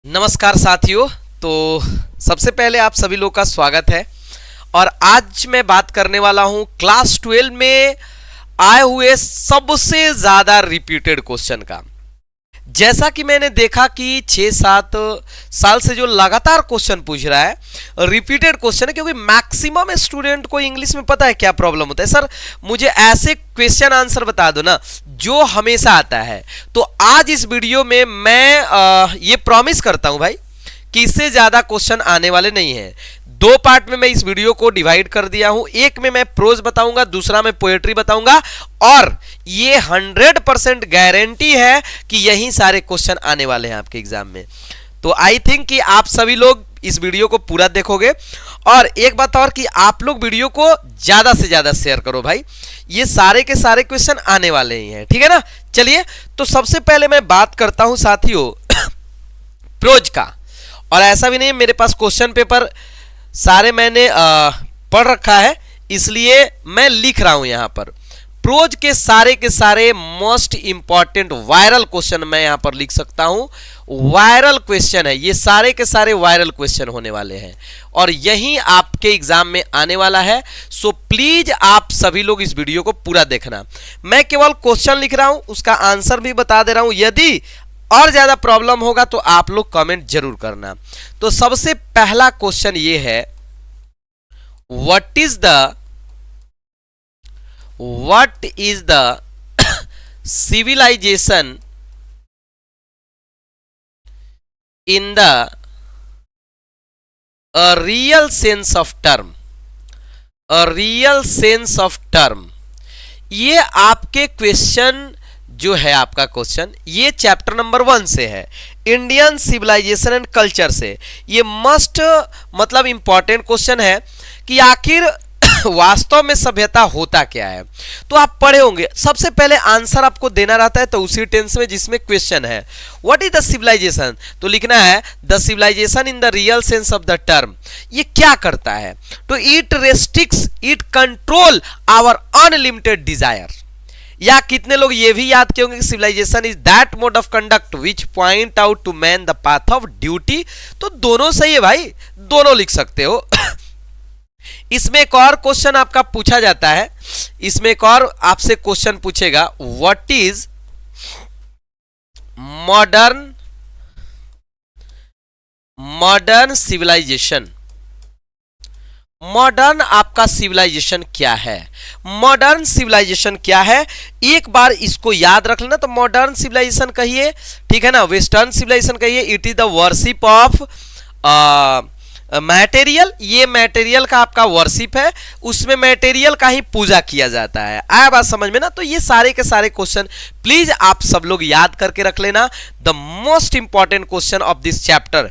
नमस्कार साथियों। तो सबसे पहले आप सभी लोग का स्वागत है और आज मैं बात करने वाला हूं क्लास 12 में आए हुए सबसे ज्यादा रिपीटेड क्वेश्चन का। जैसा कि मैंने देखा कि 6-7 साल से जो लगातार क्वेश्चन पूछ रहा है रिपीटेड क्वेश्चन है, क्योंकि मैक्सिमम स्टूडेंट को इंग्लिश में पता है क्या प्रॉब्लम होता है। सर मुझे ऐसे क्वेश्चन आंसर बता दो ना जो हमेशा आता है। तो आज इस वीडियो में मैं ये प्रॉमिस करता हूं भाई कि इससे ज्यादा क्वेश्चन आने वाले नहीं है। दो पार्ट में मैं इस वीडियो को डिवाइड कर दिया हूं। एक में मैं प्रोज बताऊंगा, दूसरा में पोएट्री बताऊंगा और ये 100% गारंटी है कि यही सारे क्वेश्चन आने वाले हैं आपके एग्जाम में। तो आई थिंक कि आप सभी लोग इस वीडियो को पूरा देखोगे। और एक बात और कि आप लोग वीडियो को ज्यादा से ज्यादा शेयर करो भाई, ये सारे के सारे क्वेश्चन आने वाले ही हैं, ठीक है ना। चलिए तो सबसे पहले मैं बात करता हूं साथियों प्रोज का। और ऐसा भी नहीं मेरे पास क्वेश्चन पेपर सारे मैंने पढ़ रखा है, इसलिए मैं लिख रहा हूं यहां पर प्रोज के सारे मोस्ट इंपॉर्टेंट वायरल क्वेश्चन मैं यहां पर लिख सकता हूं। वायरल क्वेश्चन है, ये सारे के सारे वायरल क्वेश्चन होने वाले हैं और यही आपके एग्जाम में आने वाला है। सो प्लीज आप सभी लोग इस वीडियो को पूरा देखना। मैं केवल क्वेश्चन लिख रहा हूं, उसका आंसर भी बता दे रहा हूं। यदि और ज्यादा प्रॉब्लम होगा तो आप लोग कमेंट जरूर करना। तो सबसे पहला क्वेश्चन ये है, what is the civilisation in the real sense of term. Real sense of term, ये आपके क्वेश्चन जो है आपका क्वेश्चन ये चैप्टर नंबर 1 से है, इंडियन सिविलाइजेशन एंड कल्चर से। ये मस्ट मतलब इंपॉर्टेंट क्वेश्चन है कि आखिर वास्तव में सभ्यता होता क्या है। तो आप पढ़े होंगे, सबसे पहले आंसर आपको देना रहता है तो उसी टेंस में जिसमें क्वेश्चन है। व्हाट इज द सिविलाइजेशन, तो लिखना है the civilisation in the real sense of the term. ये क्या करता है, तो it restricts, it control our unlimited desire. या कितने लोग ये भी याद किए होंगे कि civilisation is that mode of conduct which point out to man the path of duty. तो दोनों सही है भाई, दोनों लिख सकते हो। इसमें एक और क्वेश्चन आपका पूछा जाता है, इसमें एक और आपसे क्वेश्चन पूछेगा, what is modern civilisation. Modern आपका सिविलाइजेशन क्या है, मॉडर्न सिविलाइजेशन क्या है, एक बार इसको याद रख लेना। तो मॉडर्न सिविलाइजेशन कहिए, ठीक है ना, वेस्टर्न सिविलाइजेशन कहिए, it is the worship of material. ये मटेरियल का आपका वर्शिप है, उसमें मटेरियल का ही पूजा किया जाता है। आया बात समझ में ना। तो ये सारे के सारे क्वेश्चन प्लीज आप सब लोग याद करके रख लेना। The most important question of this chapter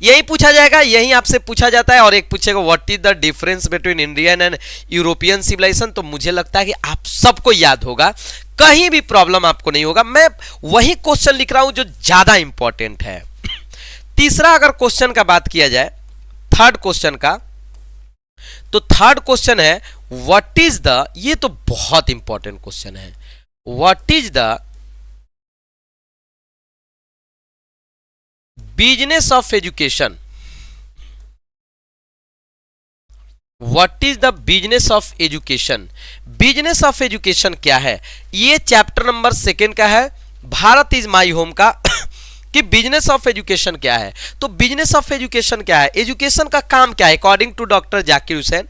यही पूछा जाएगा, यही आपसे पूछा जाता है। और एक पूछेगा what is the difference between Indian and European civilisation. तो मुझे लगता है कि आप सबको याद होगा, कहीं भी प्रॉब्लम आपको नहीं होगा। मैं वही क्वेश्चन लिख रहा हूं जो ज्यादा इंपॉर्टेंट है। तीसरा अगर क्वेश्चन का बात किया जाए, थर्ड क्वेश्चन का, तो थर्ड क्वेश्चन है व्हाट इज द, ये तो बहुत इंपॉर्टेंट क्वेश्चन है, what is the business of education. What is the business of education. Business of education क्या है, ये चैप्टर नंबर 2 का है, भारत इज माई होम का कि बिजनेस ऑफ एजुकेशन क्या है। तो बिजनेस ऑफ एजुकेशन क्या है, एजुकेशन का काम क्या है according to doctor Zakir Hussain,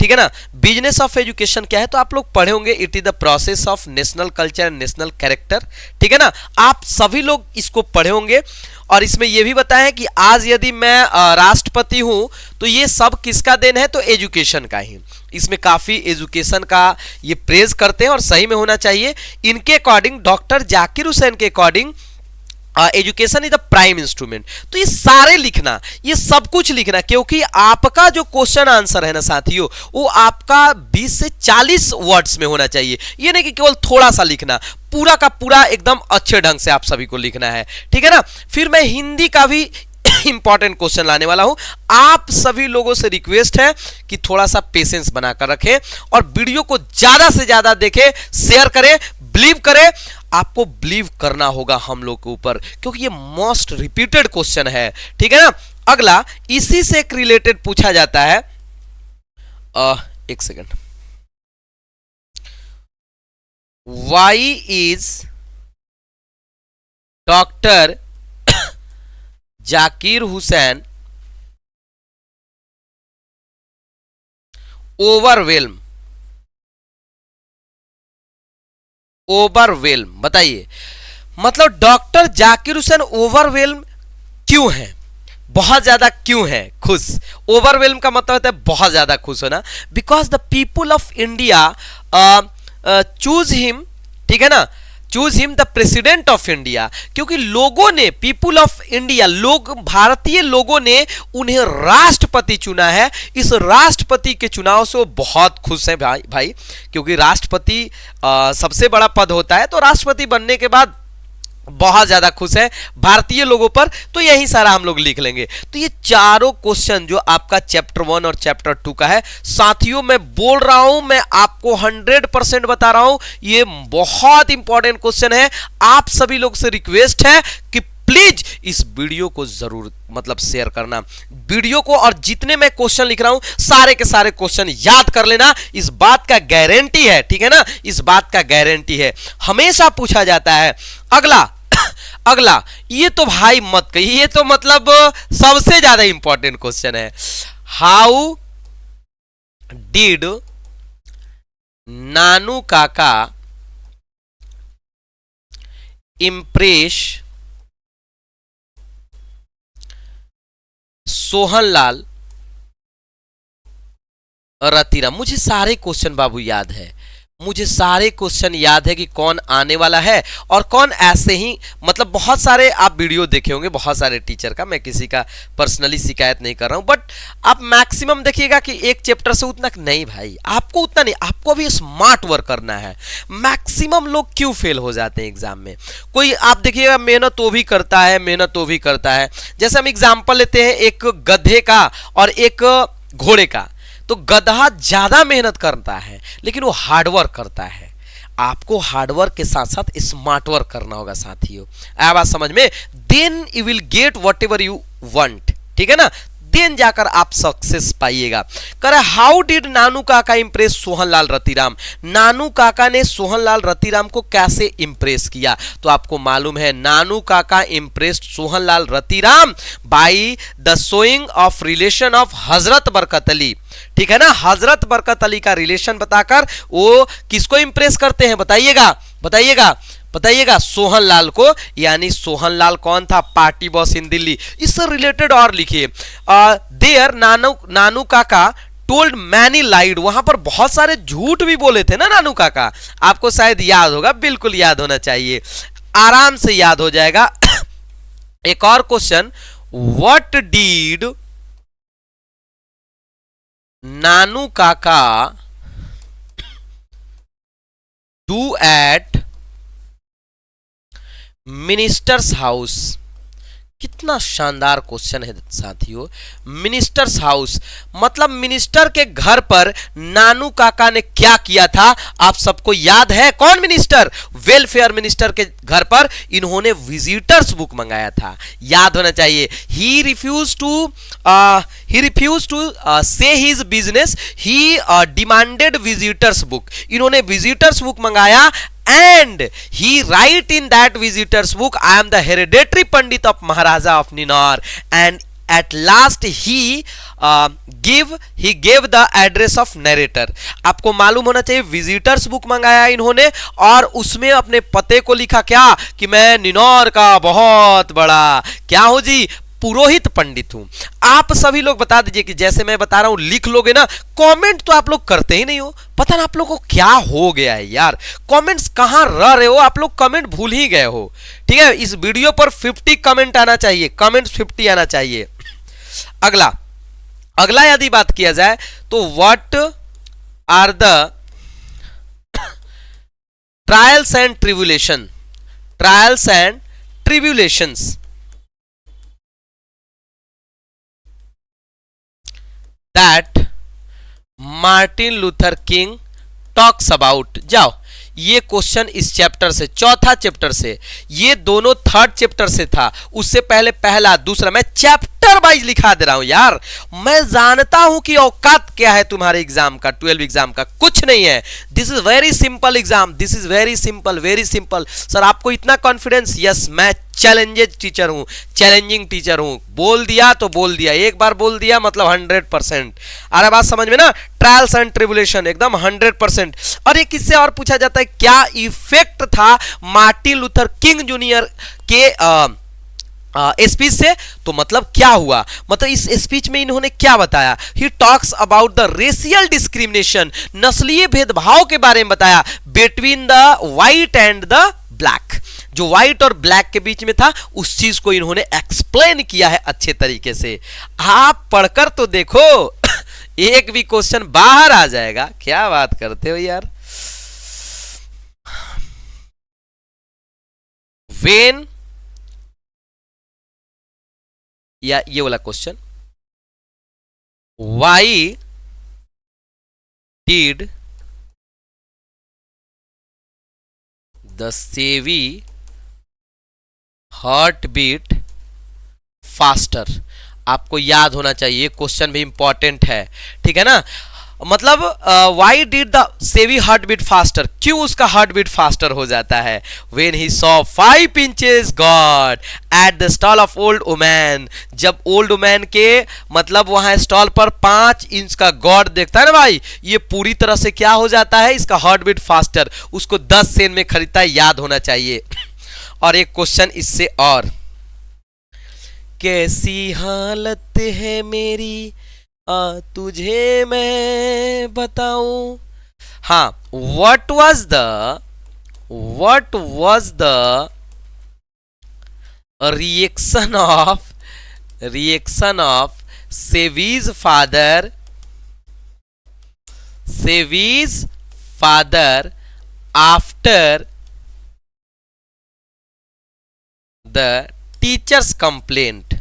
ठीक है ना। बिजनेस ऑफ एजुकेशन क्या है, तो आप लोग पढ़े होंगे, it is the process of national culture and national character, ठीक है ना। आप सभी लोग इसको पढ़े होंगे। और इसमें यह भी बताया कि आज यदि मैं राष्ट्रपति हूं तो ये सब किसका देन है, तो एजुकेशन का ही। इसमें काफी एजुकेशन का ये प्रेज करते हैं और सही में होना चाहिए। इनके अकॉर्डिंग, डॉक्टर जाकिर हुसैन के according, education is the prime instrument. तो ये सारे लिखना, ये सब कुछ लिखना, क्योंकि आपका जो क्वेश्चन आंसर है ना साथियों, वो आपका 20 से 40 वर्ड्स में होना चाहिए। ये नहीं कि केवल थोड़ा सा लिखना, पूरा का पूरा एकदम अच्छे ढंग से आप सभी को लिखना है, ठीक है ना। फिर मैं हिंदी का भी इंपॉर्टेंट क्वेश्चन लाने वाला हूं। आप सभी लोगों से रिक्वेस्ट है कि थोड़ा सा पेशेंस बनाकर रखें और वीडियो को ज्यादा से ज्यादा देखें, शेयर करें, बिलीव करें। आपको बिलीव करना होगा हम लोग के ऊपर, क्योंकि ये मोस्ट रिपीटेड क्वेश्चन है, ठीक है ना। अगला इसी से एक रिलेटेड पूछा जाता है, एक second. Why is doctor Zakir Hussain overwhelm, overwhelm बताइए, मतलब डॉक्टर जाकिर हुसैन ओवरवेल्म क्यों है, बहुत ज्यादा क्यों है खुश। ओवरवेल्म का मतलब होता है बहुत ज्यादा खुश होना। Because the people of India choose him, ठीक है ना, choose him the president of India, क्योंकि लोगों ने, पीपुल ऑफ इंडिया, लोग, भारतीय लोगों ने उन्हें राष्ट्रपति चुना है। इस राष्ट्रपति के चुनाव से वो बहुत खुश हैं भाई, क्योंकि राष्ट्रपति सबसे बड़ा पद होता है, तो राष्ट्रपति बनने के बाद बहुत ज्यादा खुश है भारतीय लोगों पर। तो यही सारा हम लोग लिख लेंगे। तो ये चारों क्वेश्चन जो आपका चैप्टर 1 और चैप्टर 2 का है, साथियों मैं बोल रहा हूं, मैं आपको 100% बता रहा हूं, ये बहुत इंपॉर्टेंट क्वेश्चन है। आप सभी लोग से रिक्वेस्ट है कि प्लीज इस वीडियो को जरूर मतलब शेयर करना वीडियो को, और जितने मैं क्वेश्चन लिख रहा हूं सारे के सारे क्वेश्चन याद कर लेना, इस बात का गारंटी है, ठीक है ना, इस बात का गारंटी है, हमेशा पूछा जाता है। अगला ये तो भाई मत कहिए, ये तो मतलब सबसे ज्यादा इंपॉर्टेंट क्वेश्चन है। हाउ डिड नानू काका इम्प्रेस सोहनलाल रतिराम। मुझे सारे क्वेश्चन बाबू याद है, मुझे सारे क्वेश्चन याद है कि कौन आने वाला है और कौन ऐसे ही, मतलब बहुत सारे आप वीडियो देखे होंगे बहुत सारे टीचर का, मैं किसी का पर्सनली शिकायत नहीं कर रहा हूं, बट आप मैक्सिमम देखिएगा कि एक चैप्टर से उतना नहीं भाई, आपको उतना नहीं, आपको भी स्मार्ट वर्क करना है। मैक्सिमम लोग क्यों फेल हो जाते हैं एग्जाम में, कोई आप देखिएगा मेहनत तो भी करता है, मेहनत तो भी करता है। जैसे हम एग्जाम्पल लेते हैं एक गधे का और एक घोड़े का, तो गधा ज्यादा मेहनत करता है लेकिन वो हार्डवर्क करता है। आपको हार्डवर्क के साथ साथ स्मार्ट वर्क करना होगा साथियों, आया बात समझ में, then you will get whatever you want, ठीक है ना, देन जाकर आप सक्सेस पाइएगा। करे हाउ डिड नानू काका इंप्रेस सोहनलाल रतिराम, नानू काका ने सोहनलाल रतिराम को कैसे इंप्रेस किया। तो आपको मालूम है नानू काका Impress Sohanlal Ratiram by the showing off relation of हजरत बरकत अली, ठीक है ना, हजरत बरकत अली का रिलेशन बताकर वो किसको इंप्रेस करते हैं, बताइएगा बताइएगा बताइएगा, सोहनलाल को। यानी सोहनलाल कौन था, पार्टी बॉस इन दिल्ली। इससे रिलेटेड और लिखिए, देयर नानू काका टोल्ड मैनी लाइड, वहां पर बहुत सारे झूठ भी बोले थे ना नानू काका, आपको शायद याद होगा, बिल्कुल याद होना चाहिए, आराम से याद हो जाएगा। एक और क्वेश्चन, व्हाट डीड नानू काका डू एट मिनिस्टर्स हाउस। कितना शानदार क्वेश्चन है साथियों, मिनिस्टर्स हाउस मतलब मिनिस्टर के घर पर नानू काका ने क्या किया था, आप सबको याद है, कौन मिनिस्टर, वेलफेयर मिनिस्टर के घर पर इन्होंने विजिटर्स बुक मंगाया था, याद होना चाहिए। ही रिफ्यूज टू से हिज बिजनेस, ही डिमांडेड विजिटर्स बुक, इन्होंने विजिटर्स बुक मंगाया, and he write in that visitors book, I am the hereditary pandit of Maharaja of Ninor, and at last he gave the address of narrator। आपको मालूम होना चाहिए visitors book मंगाया इन्होंने और उसमें अपने पते को लिखा क्या, कि मैं निनौर का बहुत बड़ा क्या हूं जी, पुरोहित पंडित हूं। आप सभी लोग बता दीजिए कि जैसे मैं बता रहा हूं लिख लोगे ना, कमेंट तो आप लोग करते ही नहीं हो, पता ना आप लोग को क्या हो गया है यार, कमेंट्स कहां रह रहे हो आप लोग, कमेंट भूल ही गए हो, ठीक है। इस वीडियो पर 50 कमेंट आना चाहिए, कमेंट्स 50 आना चाहिए। अगला यदि बात किया जाए तो what are the trials and tribulations that Martin Luther King talks about. जाओ ये क्वेश्चन इस चैप्टर से, चौथा चैप्टर से, ये दोनों थर्ड चैप्टर से था, उससे पहले पहला दूसरा, मैं चैप्टर वाइज लिखा दे रहा हूं यार। मैं जानता हूं कि औकात क्या है तुम्हारे एग्जाम का, 12 एग्जाम का, कुछ नहीं है। This is very simple exam, this is very simple, very simple. Sir आपको इतना कॉन्फिडेंस? यस, मैं चैलेंजेज टीचर हूं, चैलेंजिंग टीचर हूं। बोल दिया तो बोल दिया, एक बार बोल दिया मतलब 100%। आ रहा बात समझ में ना? ट्रायल्स एंड ट्रिबुलेशन एकदम 100%। और ये किससे और पूछा जाता है, क्या इफेक्ट था मार्टिन लूथर किंग जूनियर के स्पीच से? तो मतलब क्या हुआ, मतलब इस स्पीच में इन्होंने क्या बताया? He talks about the racial discrimination, नस्लीय भेदभाव के बारे में बताया, between the white and the black, जो व्हाइट और ब्लैक के बीच में था, उस चीज को इन्होंने एक्सप्लेन किया है अच्छे तरीके से। आप पढ़कर तो देखो एक भी क्वेश्चन बाहर आ जाएगा। क्या बात करते हो यार। वेन, या ये वाला question, Y did the savvy heart beat faster? आपको याद होना चाहिए, क्वेश्चन भी इंपॉर्टेंट है, ठीक है ना? मतलब why did the savvy heart beat faster, क्यों उसका हार्ट बीट फास्टर हो जाता है? When he saw 5 inches god at the stall of old woman, जब ओल्ड वुमैन के मतलब वहां स्टॉल पर 5 इंच का गॉड देखता है ना भाई, ये पूरी तरह से क्या हो जाता है, इसका हार्ट बीट फास्टर। उसको 10 सेंट में खरीदता है, याद होना चाहिए। और एक क्वेश्चन इससे और, कैसी हालत है मेरी तुझे मैं बताऊं। हाँ, what was the reaction of Sevi's father after the teacher's complaint?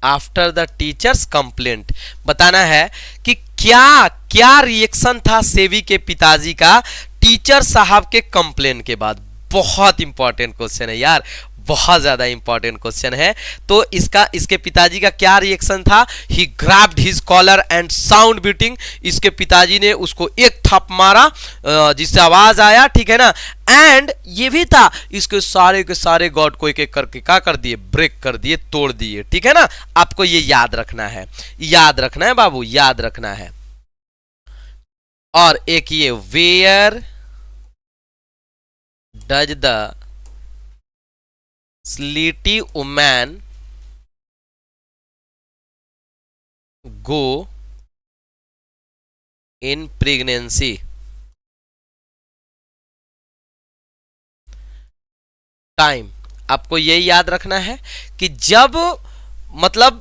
After the teachers complaint, बताना है कि क्या क्या रिएक्शन था सेवी के पिताजी का टीचर साहब के कंप्लेन के बाद। बहुत इंपॉर्टेंट क्वेश्चन है यार, बहुत ज्यादा इंपॉर्टेंट क्वेश्चन है। तो इसके पिताजी का क्या रिएक्शन था? He grabbed his collar and sound beating, इसके पिताजी ने उसको एक थप मारा जिससे आवाज आया, ठीक है ना? एंड ये भी था, इसके सारे के सारे गॉड को एक एक करके क्या कर दिए, ब्रेक कर दिए, तोड़ दिए, ठीक है ना? आपको ये याद रखना है, याद रखना है बाबू, याद रखना है। और एक ये, where does the sleety woman go in pregnancy? Time. आपको यही याद रखना है कि जब मतलब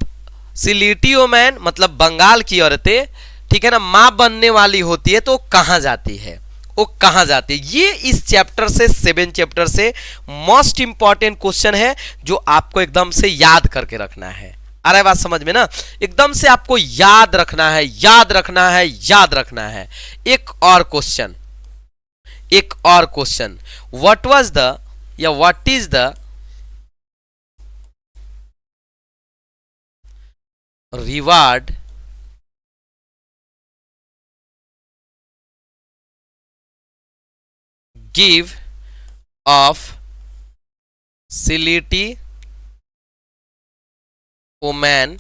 स्लीटी वुमैन मतलब बंगाल की औरतें, ठीक है ना, मां बनने वाली होती है तो कहां जाती है, वो कहां जाती है? ये इस चैप्टर से 7 चैप्टर से मोस्ट इंपॉर्टेंट क्वेश्चन है जो आपको एकदम से याद करके रखना है। आ रहा है बात समझ में ना? एकदम से आपको याद रखना है, याद रखना है, याद रखना है। एक और क्वेश्चन, एक और क्वेश्चन, व्हाट वाज द या what is the reward give off sleety woman?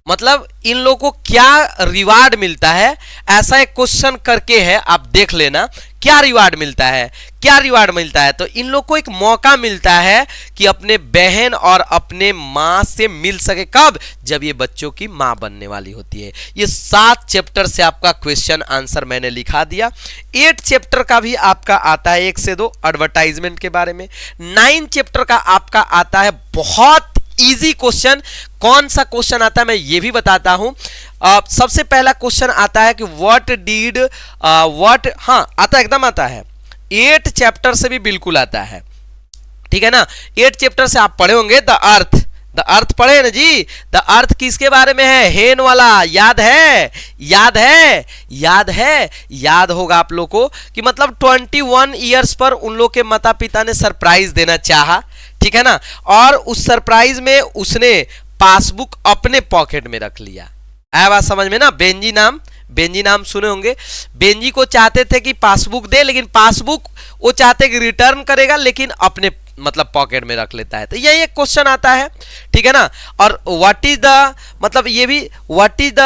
मतलब इन लोगों को क्या रिवार्ड मिलता है, ऐसा एक क्वेश्चन करके है, आप देख लेना क्या रिवार्ड मिलता है, क्या रिवार्ड मिलता है। तो इन लोग को एक मौका मिलता है कि अपने बहन और अपने मां से मिल सके, कब? जब ये बच्चों की मां बनने वाली होती है। ये 7 चैप्टर से आपका क्वेश्चन आंसर मैंने लिखा दिया। 8 चैप्टर का भी आपका आता है 1 से 2 एडवर्टाइजमेंट के बारे में। 9 चैप्टर का आपका आता है बहुत इजी क्वेश्चन। कौन सा क्वेश्चन आता है मैं ये भी बताता हूं। सबसे पहला क्वेश्चन आता है कि व्हाट डिड व्हाट, हाँ आता है, एकदम आता है। 8 चैप्टर से भी बिल्कुल आता है, ठीक है ना? 8 चैप्टर से आप पढ़े होंगे द अर्थ, द अर्थ पढ़े ना जी, द अर्थ किसके बारे में है, हेन वाला, याद है, याद है, याद है, याद होगा आप लोग को कि मतलब 21 इयर्स पर उन लोग के माता पिता ने सरप्राइज देना चाहा, ठीक है ना, और उस सरप्राइज में उसने पासबुक अपने पॉकेट में रख लिया। आया बात समझ में ना। बेंजी नाम सुने होंगे। बेंजी को चाहते थे कि पासबुक दे, लेकिन पासबुक वो चाहते कि रिटर्न करेगा, लेकिन अपने मतलब पॉकेट में रख लेता है। तो यही एक क्वेश्चन आता है, ठीक है ना। और व्हाट इज द मतलब ये भी what is the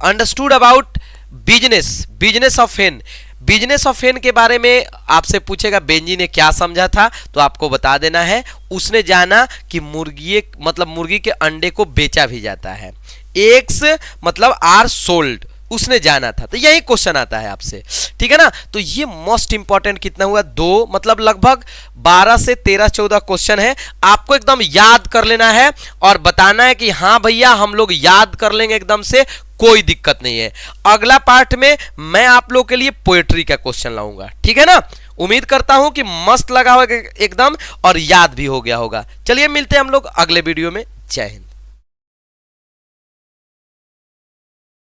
understood about business of हेन, बिजनेस ऑफ हेन के बारे में आपसे पूछेगा बेंजी ने क्या समझा था, तो आपको बता देना है उसने जाना कि मुर्गी के अंडे को बेचा भी जाता है, एग्स मतलब आर सोल्ड, उसने जाना था। तो यही क्वेश्चन आता है आपसे, ठीक है ना। तो ये मोस्ट इंपॉर्टेंट कितना हुआ, 2 मतलब लगभग 12 से 13-14 क्वेश्चन है। आपको एकदम याद कर लेना है और बताना है कि हाँ भैया हम लोग याद कर लेंगे एकदम से, कोई दिक्कत नहीं है। अगला पार्ट में मैं आप लोग के लिए पोएट्री का क्वेश्चन लाऊंगा, ठीक है ना। उम्मीद करता हूं कि मस्त लगा होगा एकदम और याद भी हो गया होगा। चलिए मिलते हैं हम लोग अगले वीडियो में। जय हिंद।